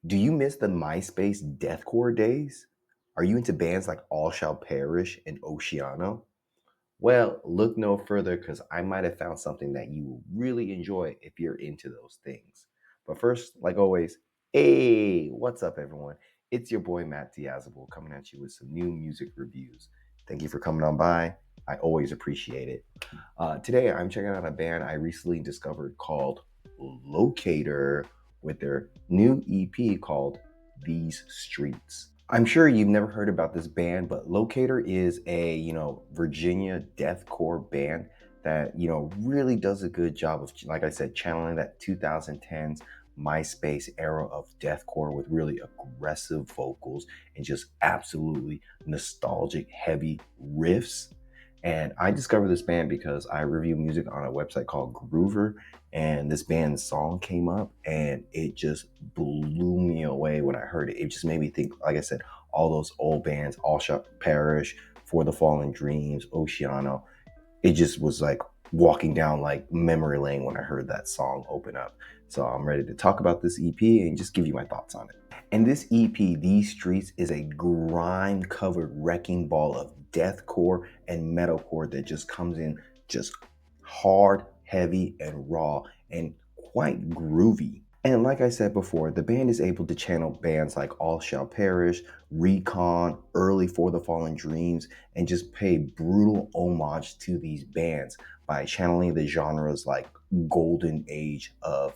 Do you miss the MySpace Deathcore days? Are you into bands like All Shall Perish and Oceano? Well, look no further because I might have found something that you will really enjoy if you're into those things. But first, like always, hey, what's up, everyone? It's your boy Matt Diazable coming at you with some new music reviews. Thank you for coming on by. I always appreciate it. Today, I'm checking out a band I recently discovered called Locator with their new EP called These Streets. I'm sure you've never heard about this band, but Locator is a, Virginia deathcore band that, really does a good job of, like I said, channeling that 2010s MySpace era of deathcore with really aggressive vocals and just absolutely nostalgic, heavy riffs. And I discovered this band because I review music on a website called Groover, and this band's song came up and it just blew me away when I heard it. It just made me think, like I said, all those old bands, All Shall Perish, For the Fallen Dreams, Oceano. It just was like walking down like memory lane when I heard that song open up. So I'm ready to talk about this EP and just give you my thoughts on it. And this EP, These Streets, is a grime-covered wrecking ball of deathcore and metalcore that just comes in just hard, heavy, and raw, and quite groovy. And like I said before, the band is able to channel bands like All Shall Perish, Recon, early For the Fallen Dreams, and just pay brutal homage to these bands by channeling the genres like golden age of,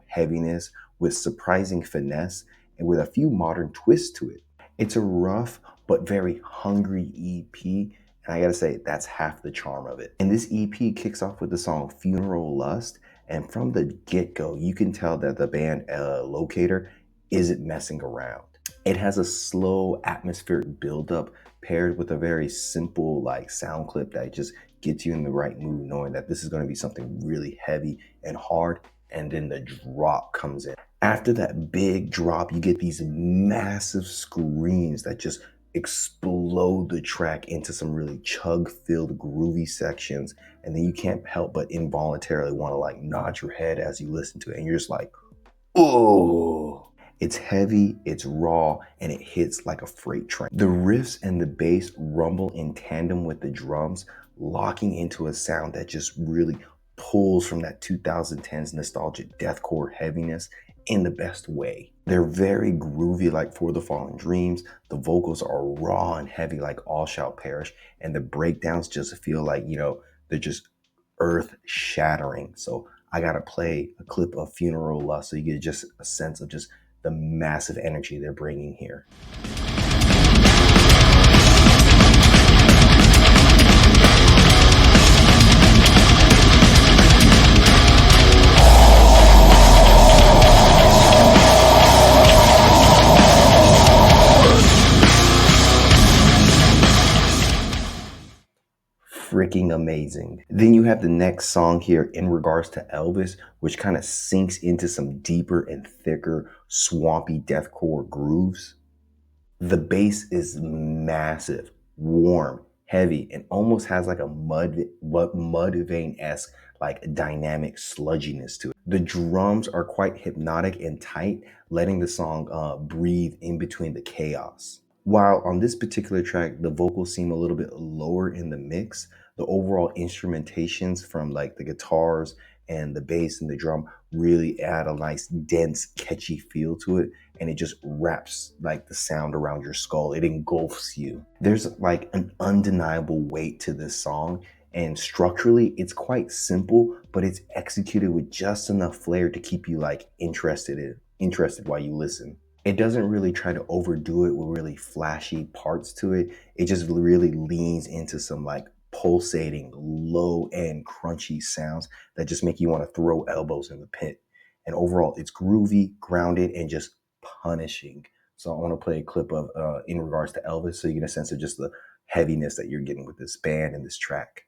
heaviness with surprising finesse and with a few modern twists to it. It's a rough but very hungry EP, and I gotta say, that's half the charm of it. And this EP kicks off with the song Funeral Lust, and from the get-go, you can tell that the band Locator isn't messing around. It has a slow atmospheric buildup paired with a very simple sound clip that just gets you in the right mood, knowing that this is going to be something really heavy and hard, and then the drop comes in. After that big drop, you get these massive screams that just explode the track into some really chug-filled groovy sections, and then you can't help but involuntarily want to nod your head as you listen to it, and you're just like, oh. It's heavy, it's raw, and it hits like a freight train. The riffs and the bass rumble in tandem with the drums, locking into a sound that just really pulls from that 2010s nostalgic deathcore heaviness in the best way. They're very groovy like For the Fallen Dreams. The vocals are raw and heavy like All Shall Perish, and the breakdowns just feel like, they're just earth shattering. So I gotta play a clip of Funeral Lust so you get just a sense of just the massive energy they're bringing here. Freaking amazing. Then you have the next song here, In Regards to Elvis, which kind of sinks into some deeper and thicker swampy deathcore grooves. The bass is massive, warm, heavy, and almost has like a Mudvayne-esque dynamic sludginess to it. The drums are quite hypnotic and tight, letting the song breathe in between the chaos. While on this particular track, the vocals seem a little bit lower in the mix, the overall instrumentations from the guitars and the bass and the drum really add a nice, dense, catchy feel to it. And it just wraps the sound around your skull. It engulfs you. There's an undeniable weight to this song. And structurally, it's quite simple, but it's executed with just enough flair to keep you interested while you listen. It doesn't really try to overdo it with really flashy parts to it. It just really leans into some pulsating, low-end, crunchy sounds that just make you want to throw elbows in the pit. And overall, it's groovy, grounded, and just punishing. So I want to play a clip of In Regards to Elvis so you get a sense of just the heaviness that you're getting with this band and this track.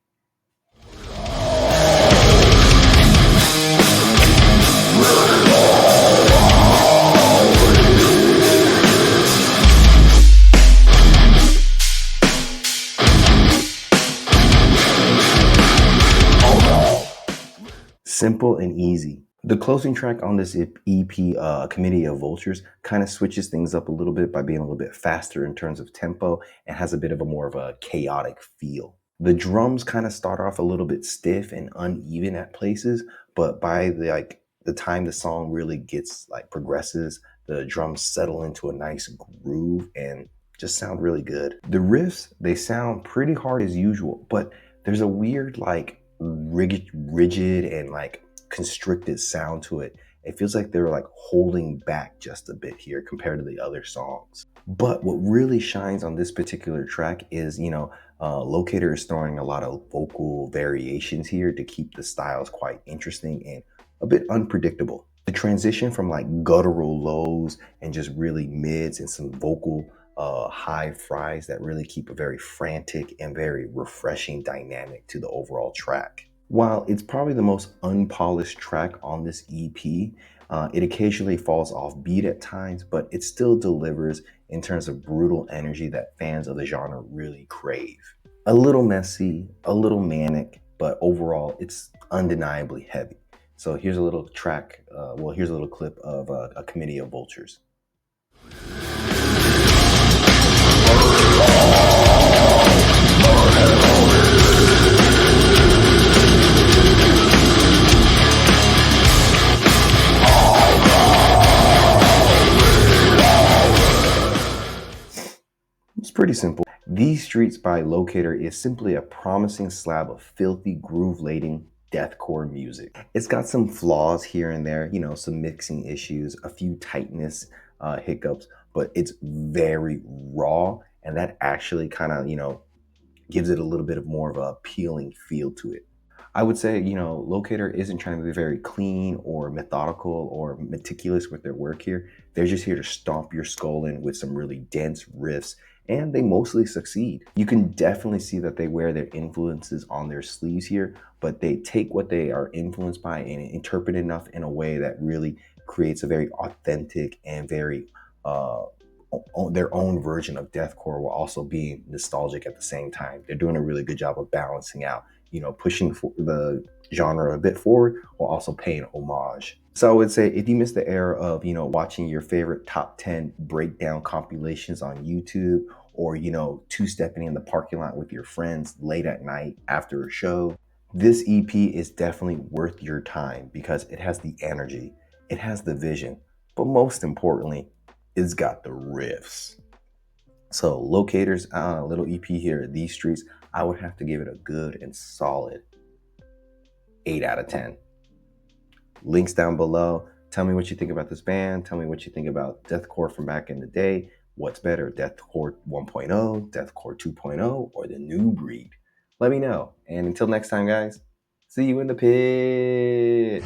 Simple and easy. The closing track on this EP, Committee of Vultures, kind of switches things up a little bit by being a little bit faster in terms of tempo and has a bit of a more of a chaotic feel. The drums kind of start off a little bit stiff and uneven at places, but by the time the song really gets progresses, the drums settle into a nice groove and just sound really good. The riffs, they sound pretty hard as usual, but there's a weird rigid and constricted sound to it. It feels like they're holding back just a bit here compared to the other songs. But what really shines on this particular track is, Locator is throwing a lot of vocal variations here to keep the styles quite interesting and a bit unpredictable. The transition from guttural lows and just really mids and some vocal high fries that really keep a very frantic and very refreshing dynamic to the overall track. While it's probably the most unpolished track on this EP, it occasionally falls off beat at times, but it still delivers in terms of brutal energy that fans of the genre really crave. A little messy, a little manic, but overall it's undeniably heavy. So here's a little track, here's a little clip of a Committee of Vultures. It's pretty simple. These Streets by Locator is simply a promising slab of filthy, groove-laden deathcore music. It's got some flaws here and there, some mixing issues, a few tightness hiccups, but it's very raw, and that actually kind of, gives it a little bit of more of a appealing feel to it. I would say, Locator isn't trying to be very clean or methodical or meticulous with their work here. They're just here to stomp your skull in with some really dense riffs, and they mostly succeed. You can definitely see that they wear their influences on their sleeves here, but they take what they are influenced by and interpret enough in a way that really creates a very authentic and very their own version of deathcore while also being nostalgic at the same time. They're doing a really good job of balancing out, pushing the genre a bit forward while also paying homage. So I would say if you missed the era of, watching your favorite top 10 breakdown compilations on YouTube or, two-stepping in the parking lot with your friends late at night after a show, this EP is definitely worth your time because it has the energy, it has the vision, but most importantly, it's got the riffs. So Locator's little EP here, These Streets, I would have to give it a good and solid 8 out of 10. Links down below. Tell me what you think about this band. Tell me what you think about deathcore from back in the day. What's better, Deathcore 1.0, Deathcore 2.0, or the new breed? Let me know. And until next time, guys, see you in the pit.